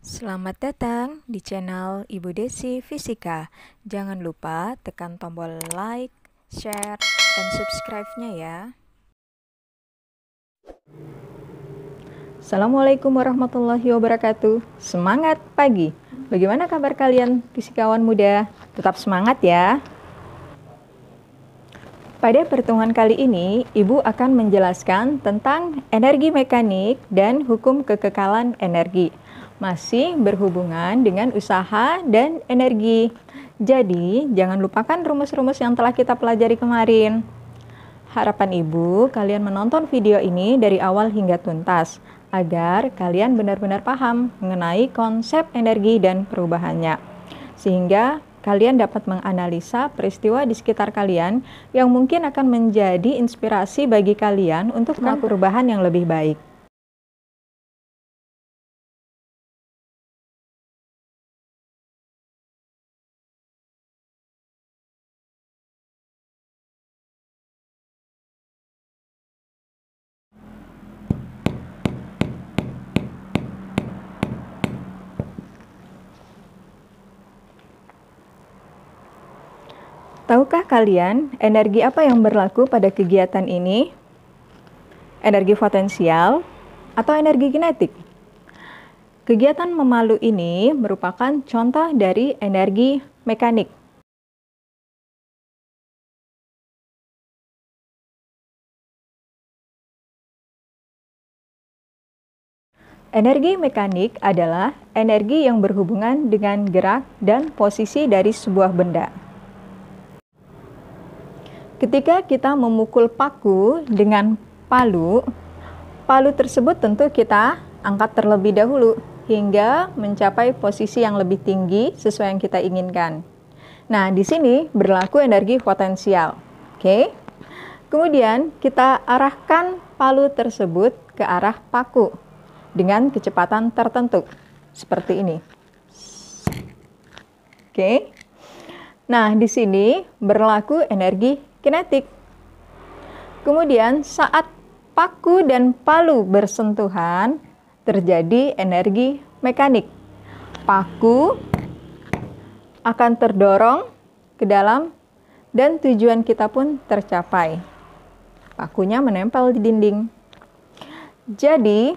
Selamat datang di channel Ibu Desi Fisika. Jangan lupa tekan tombol like, share, dan subscribe-nya ya. Assalamualaikum warahmatullahi wabarakatuh. Semangat pagi. Bagaimana kabar kalian, fisikawan muda? Tetap semangat ya. Pada pertemuan kali ini, Ibu akan menjelaskan tentang energi mekanik dan hukum kekekalan energi. Masih berhubungan dengan usaha dan energi. Jadi, jangan lupakan rumus-rumus yang telah kita pelajari kemarin. Harapan Ibu, kalian menonton video ini dari awal hingga tuntas, agar kalian benar-benar paham mengenai konsep energi dan perubahannya. Sehingga kalian dapat menganalisa peristiwa di sekitar kalian yang mungkin akan menjadi inspirasi bagi kalian untuk melakukan perubahan yang lebih baik. Tahukah kalian energi apa yang berlaku pada kegiatan ini? Energi potensial atau energi kinetik? Kegiatan memalu ini merupakan contoh dari energi mekanik. Energi mekanik adalah energi yang berhubungan dengan gerak dan posisi dari sebuah benda. Ketika kita memukul paku dengan palu, palu tersebut tentu kita angkat terlebih dahulu hingga mencapai posisi yang lebih tinggi sesuai yang kita inginkan. Nah, di sini berlaku energi potensial. Oke. Kemudian kita arahkan palu tersebut ke arah paku dengan kecepatan tertentu. Seperti ini. Oke. Nah, di sini berlaku energi kinetik. Kemudian saat paku dan palu bersentuhan, terjadi energi mekanik. Paku akan terdorong ke dalam dan tujuan kita pun tercapai. Pakunya menempel di dinding. Jadi,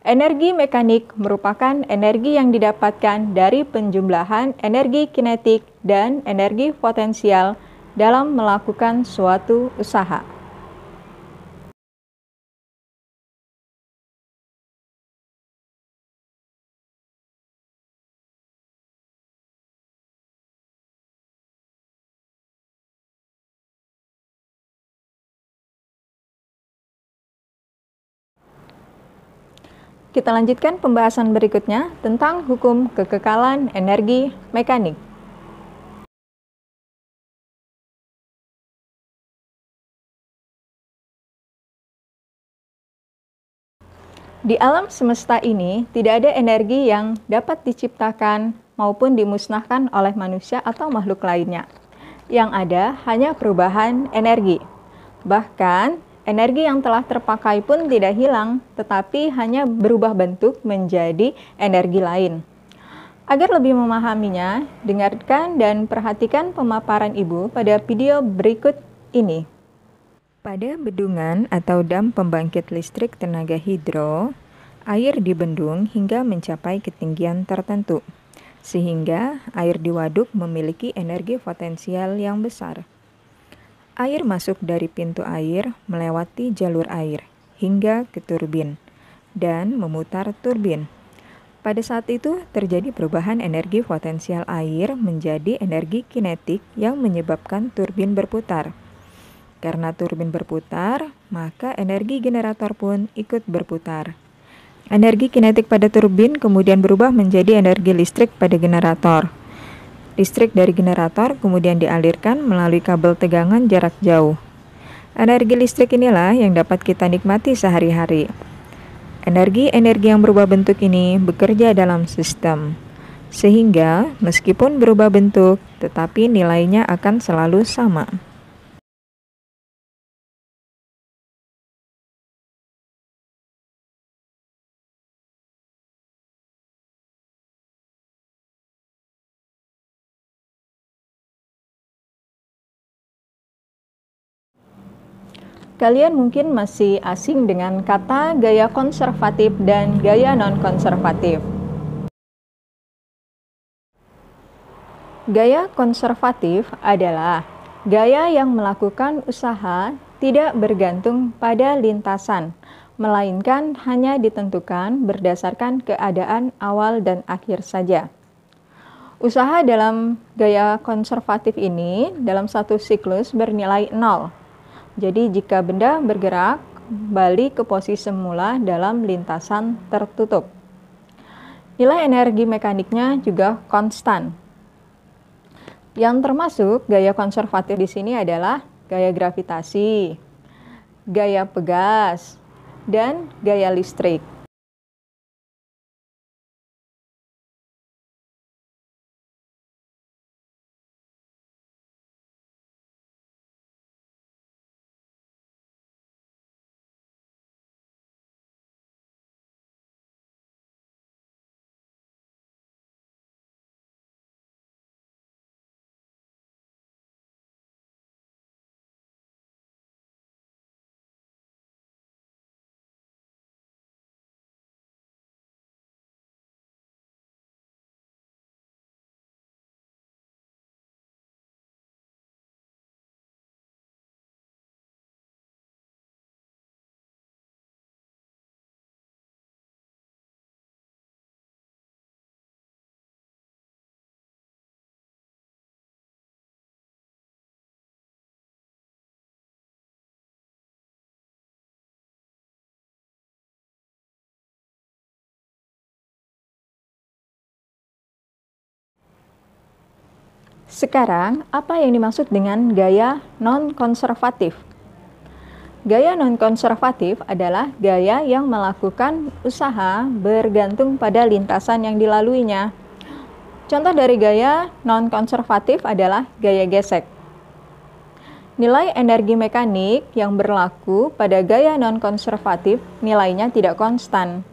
energi mekanik merupakan energi yang didapatkan dari penjumlahan energi kinetik dan energi potensial dalam melakukan suatu usaha. Kita lanjutkan pembahasan berikutnya tentang hukum kekekalan energi mekanik. Di alam semesta ini, tidak ada energi yang dapat diciptakan maupun dimusnahkan oleh manusia atau makhluk lainnya. Yang ada hanya perubahan energi. Bahkan, energi yang telah terpakai pun tidak hilang, tetapi hanya berubah bentuk menjadi energi lain. Agar lebih memahaminya, dengarkan dan perhatikan pemaparan Ibu pada video berikut ini. Pada bendungan atau dam pembangkit listrik tenaga hidro, air dibendung hingga mencapai ketinggian tertentu, sehingga air di waduk memiliki energi potensial yang besar. Air masuk dari pintu air melewati jalur air hingga ke turbin dan memutar turbin. Pada saat itu terjadi perubahan energi potensial air menjadi energi kinetik yang menyebabkan turbin berputar. Karena turbin berputar, maka energi generator pun ikut berputar. Energi kinetik pada turbin kemudian berubah menjadi energi listrik pada generator. Listrik dari generator kemudian dialirkan melalui kabel tegangan jarak jauh. Energi listrik inilah yang dapat kita nikmati sehari-hari. Energi-energi yang berubah bentuk ini bekerja dalam sistem, sehingga meskipun berubah bentuk, tetapi nilainya akan selalu sama. kalian mungkin masih asing dengan kata gaya konservatif dan gaya non-konservatif. Gaya konservatif adalah gaya yang melakukan usaha tidak bergantung pada lintasan, melainkan hanya ditentukan berdasarkan keadaan awal dan akhir saja. Usaha dalam gaya konservatif ini dalam satu siklus bernilai 0. Jadi jika benda bergerak, balik ke posisi semula dalam lintasan tertutup. Nilai energi mekaniknya juga konstan. Yang termasuk gaya konservatif di sini adalah gaya gravitasi, gaya pegas, dan gaya listrik. Sekarang, apa yang dimaksud dengan gaya non-konservatif? Gaya non-konservatif adalah gaya yang melakukan usaha bergantung pada lintasan yang dilaluinya. Contoh dari gaya non-konservatif adalah gaya gesek. Nilai energi mekanik yang berlaku pada gaya non-konservatif nilainya tidak konstan.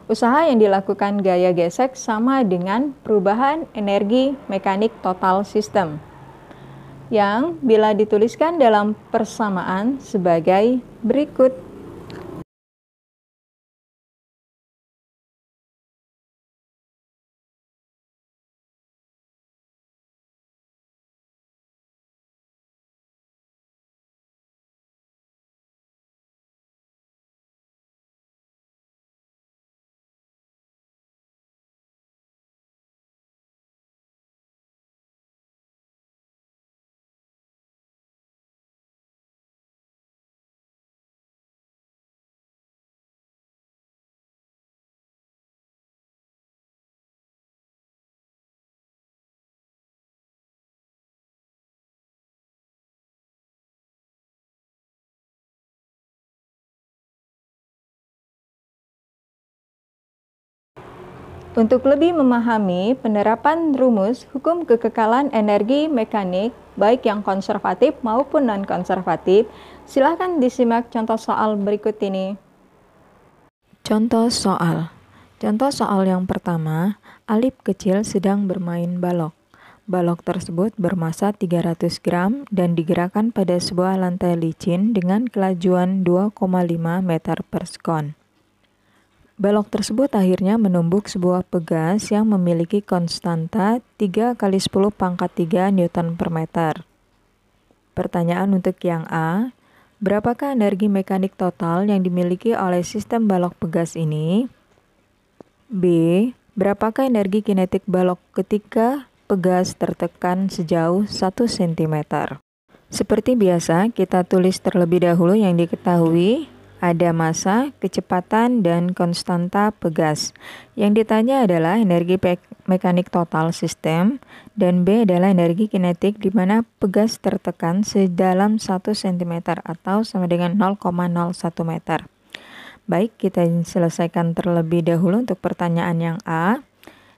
Usaha yang dilakukan gaya gesek sama dengan perubahan energi mekanik total sistem, yang bila dituliskan dalam persamaan sebagai berikut. Untuk lebih memahami penerapan rumus hukum kekekalan energi mekanik, baik yang konservatif maupun non-konservatif, silakan disimak contoh soal berikut ini. Contoh soal. Contoh soal yang pertama, Alip kecil sedang bermain balok. Balok tersebut bermassa 300 gram dan digerakkan pada sebuah lantai licin dengan kelajuan 2,5 meter per sekon. Balok tersebut akhirnya menumbuk sebuah pegas yang memiliki konstanta 3 kali 10 pangkat 3 Newton per meter. Pertanyaan untuk yang A, berapakah energi mekanik total yang dimiliki oleh sistem balok pegas ini? B, berapakah energi kinetik balok ketika pegas tertekan sejauh 1 cm? Seperti biasa, kita tulis terlebih dahulu yang diketahui. Ada massa, kecepatan, dan konstanta pegas. Yang ditanya adalah energi mekanik total sistem, dan B adalah energi kinetik di mana pegas tertekan sedalam 1 cm atau sama dengan 0,01 meter. Baik, kita selesaikan terlebih dahulu untuk pertanyaan yang A.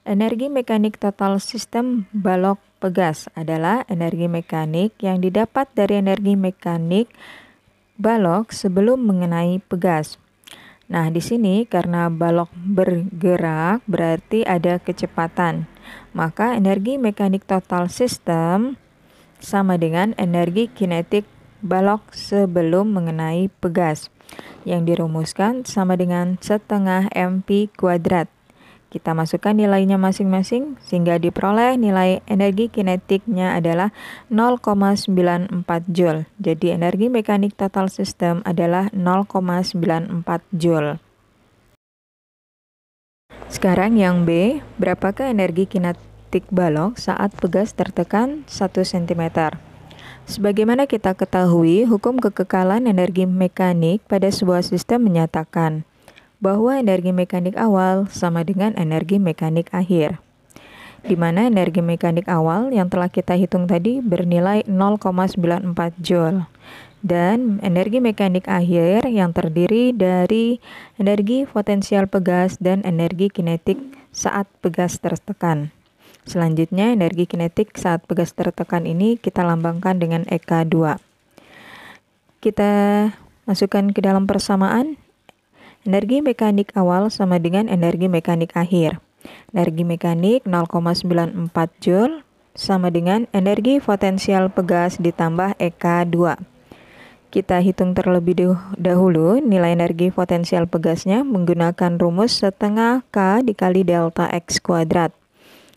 Energi mekanik total sistem balok pegas adalah energi mekanik yang didapat dari energi mekanik balok sebelum mengenai pegas. Nah, di sini karena balok bergerak berarti ada kecepatan. Maka energi mekanik total sistem sama dengan energi kinetik balok sebelum mengenai pegas, yang dirumuskan sama dengan setengah mv kuadrat. Kita masukkan nilainya masing-masing sehingga diperoleh nilai energi kinetiknya adalah 0,94 Joule. Jadi energi mekanik total sistem adalah 0,94 Joule. Sekarang yang B, berapakah energi kinetik balok saat pegas tertekan 1 cm? Sebagaimana kita ketahui, hukum kekekalan energi mekanik pada sebuah sistem menyatakan bahwa energi mekanik awal sama dengan energi mekanik akhir, di mana energi mekanik awal yang telah kita hitung tadi bernilai 0,94 Joule, dan energi mekanik akhir yang terdiri dari energi potensial pegas dan energi kinetik saat pegas tertekan. Selanjutnya, energi kinetik saat pegas tertekan ini kita lambangkan dengan EK2. Kita masukkan ke dalam persamaan. Energi mekanik awal sama dengan energi mekanik akhir. Energi mekanik 0,94 Joule sama dengan energi potensial pegas ditambah EK2. Kita hitung terlebih dahulu nilai energi potensial pegasnya menggunakan rumus setengah K dikali delta X kuadrat,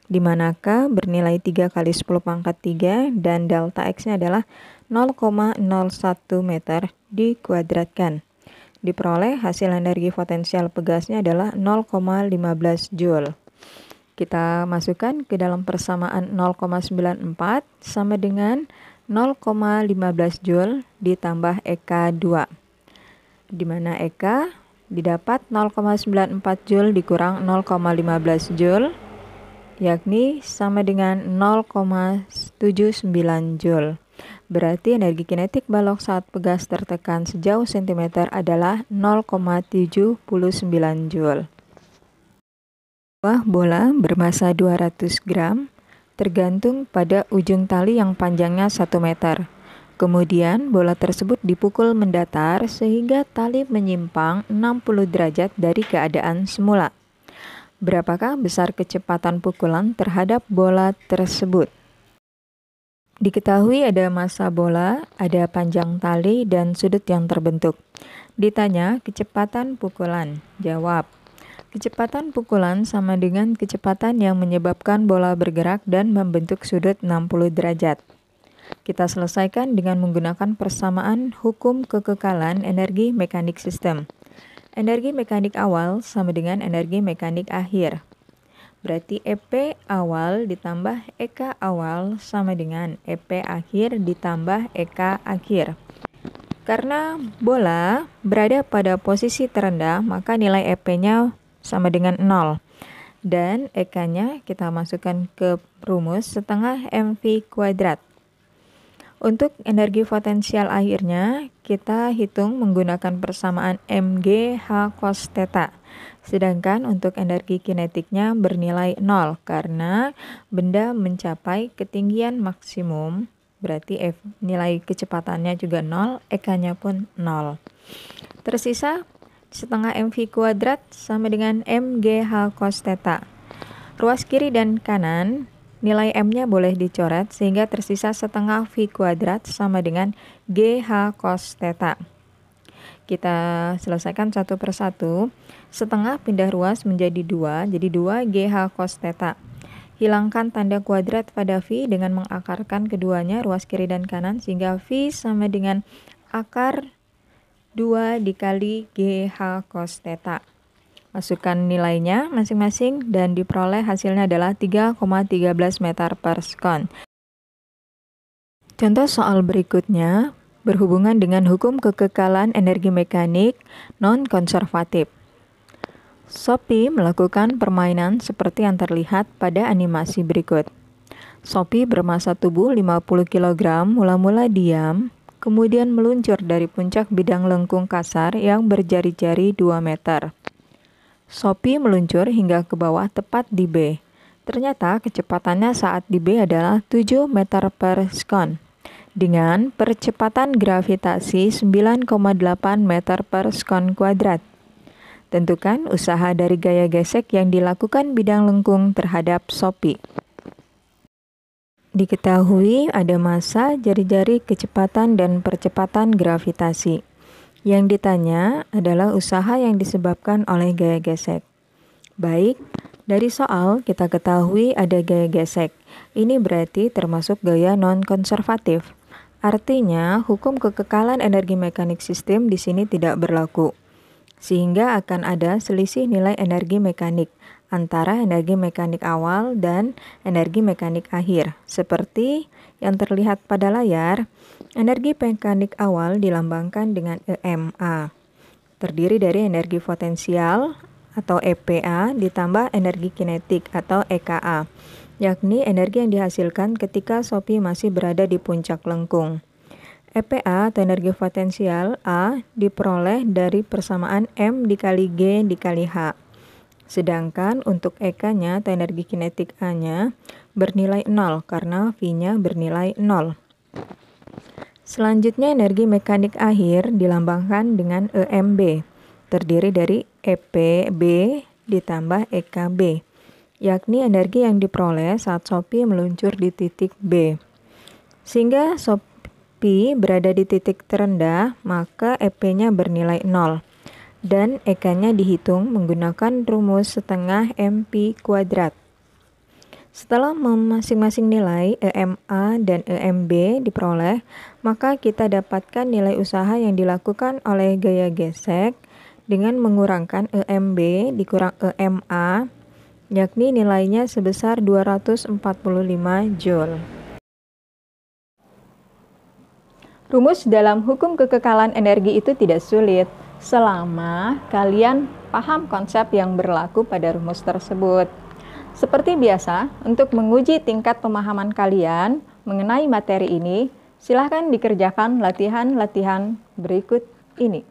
di mana K bernilai 3 kali 10 pangkat 3 dan delta X-nya adalah 0,01 meter dikuadratkan. Diperoleh hasil energi potensial pegasnya adalah 0,15 Joule. Kita masukkan ke dalam persamaan 0,94 sama dengan 0,15 Joule ditambah EK2, di mana EK didapat 0,94 Joule dikurang 0,15 Joule, yakni sama dengan 0,79 Joule. Berarti energi kinetik balok saat pegas tertekan sejauh cm adalah 0,79 Joule. Buah bola bermassa 200 gram tergantung pada ujung tali yang panjangnya 1 meter. Kemudian bola tersebut dipukul mendatar sehingga tali menyimpang 60 derajat dari keadaan semula. Berapakah besar kecepatan pukulan terhadap bola tersebut? Diketahui ada massa bola, ada panjang tali, dan sudut yang terbentuk. Ditanya kecepatan pukulan. Jawab, kecepatan pukulan sama dengan kecepatan yang menyebabkan bola bergerak dan membentuk sudut 60 derajat. Kita selesaikan dengan menggunakan persamaan hukum kekekalan energi mekanik sistem. Energi mekanik awal sama dengan energi mekanik akhir. Berarti EP awal ditambah EK awal sama dengan EP akhir ditambah EK akhir. Karena bola berada pada posisi terendah, maka nilai EP-nya sama dengan 0. Dan EK-nya kita masukkan ke rumus setengah mv kuadrat. Untuk energi potensial akhirnya, kita hitung menggunakan persamaan mgh cos theta. Sedangkan untuk energi kinetiknya bernilai 0 karena benda mencapai ketinggian maksimum, berarti nilai kecepatannya juga 0, EK-nya pun 0. Tersisa setengah mv kuadrat sama dengan mgh cos theta. Ruas kiri dan kanan, nilai M-nya boleh dicoret sehingga tersisa setengah V kuadrat sama dengan GH cos theta. Kita selesaikan satu persatu. Setengah pindah ruas menjadi 2, jadi 2 GH cos theta. Hilangkan tanda kuadrat pada V dengan mengakarkan keduanya ruas kiri dan kanan sehingga V sama dengan akar 2 dikali GH cos theta. Masukkan nilainya masing-masing dan diperoleh hasilnya adalah 3,13 meter per sekon. Contoh soal berikutnya berhubungan dengan hukum kekekalan energi mekanik non-konservatif. Sophie melakukan permainan seperti yang terlihat pada animasi berikut. Sophie bermassa tubuh 50 kg mula-mula diam, kemudian meluncur dari puncak bidang lengkung kasar yang berjari-jari 2 meter. Sophie meluncur hingga ke bawah tepat di B. Ternyata kecepatannya saat di B adalah 7 meter per sekon dengan percepatan gravitasi 9,8 meter per sekon kuadrat. Tentukan usaha dari gaya gesek yang dilakukan bidang lengkung terhadap Sophie. Diketahui ada massa, jari-jari kecepatan dan percepatan gravitasi. Yang ditanya adalah usaha yang disebabkan oleh gaya gesek. Baik, dari soal kita ketahui ada gaya gesek. Ini berarti termasuk gaya non-konservatif. Artinya, hukum kekekalan energi mekanik sistem di sini tidak berlaku. Sehingga akan ada selisih nilai energi mekanik antara energi mekanik awal dan energi mekanik akhir. Seperti yang terlihat pada layar, energi mekanik awal dilambangkan dengan EMA, terdiri dari energi potensial atau EPA ditambah energi kinetik atau EKA, yakni energi yang dihasilkan ketika Sophie masih berada di puncak lengkung. EPA atau energi potensial A diperoleh dari persamaan M dikali G dikali H. Sedangkan untuk EK-nya atau energi kinetik A-nya bernilai 0 karena V-nya bernilai 0. Selanjutnya energi mekanik akhir dilambangkan dengan EMB, terdiri dari EPB ditambah EKB, yakni energi yang diperoleh saat Sophie meluncur di titik B. Sehingga Sophie berada di titik terendah, maka EP-nya bernilai 0. Dan EK-nya dihitung menggunakan rumus setengah MP kuadrat. Setelah masing-masing nilai EMA dan EMB diperoleh, maka kita dapatkan nilai usaha yang dilakukan oleh gaya gesek dengan mengurangkan EMB dikurang EMA, yakni nilainya sebesar 245 Joule. Rumus dalam hukum kekekalan energi itu tidak sulit, selama kalian paham konsep yang berlaku pada rumus tersebut. Seperti biasa, untuk menguji tingkat pemahaman kalian mengenai materi ini, silahkan dikerjakan latihan-latihan berikut ini.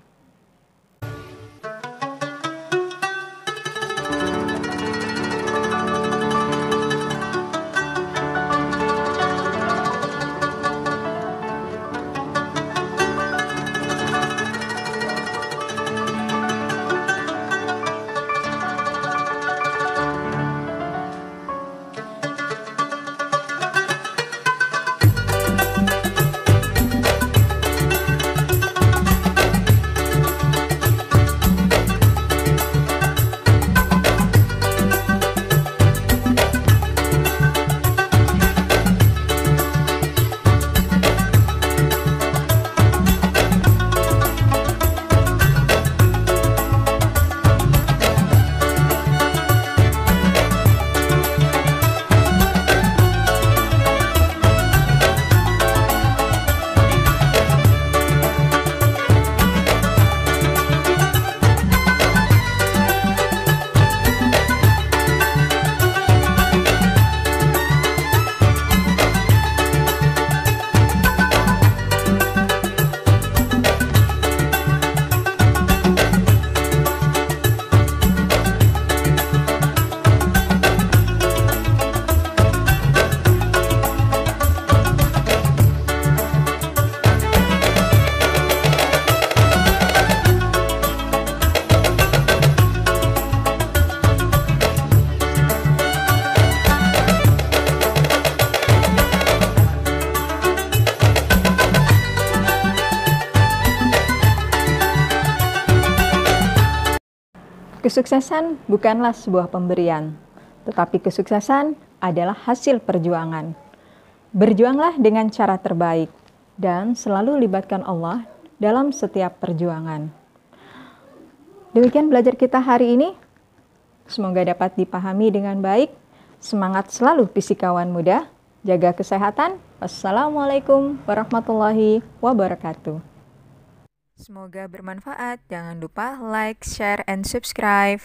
Kesuksesan bukanlah sebuah pemberian, tetapi kesuksesan adalah hasil perjuangan. Berjuanglah dengan cara terbaik dan selalu libatkan Allah dalam setiap perjuangan. Demikian belajar kita hari ini. Semoga dapat dipahami dengan baik. Semangat selalu fisikawan muda. Jaga kesehatan. Wassalamualaikum warahmatullahi wabarakatuh. Semoga bermanfaat. Jangan lupa like, share, and subscribe.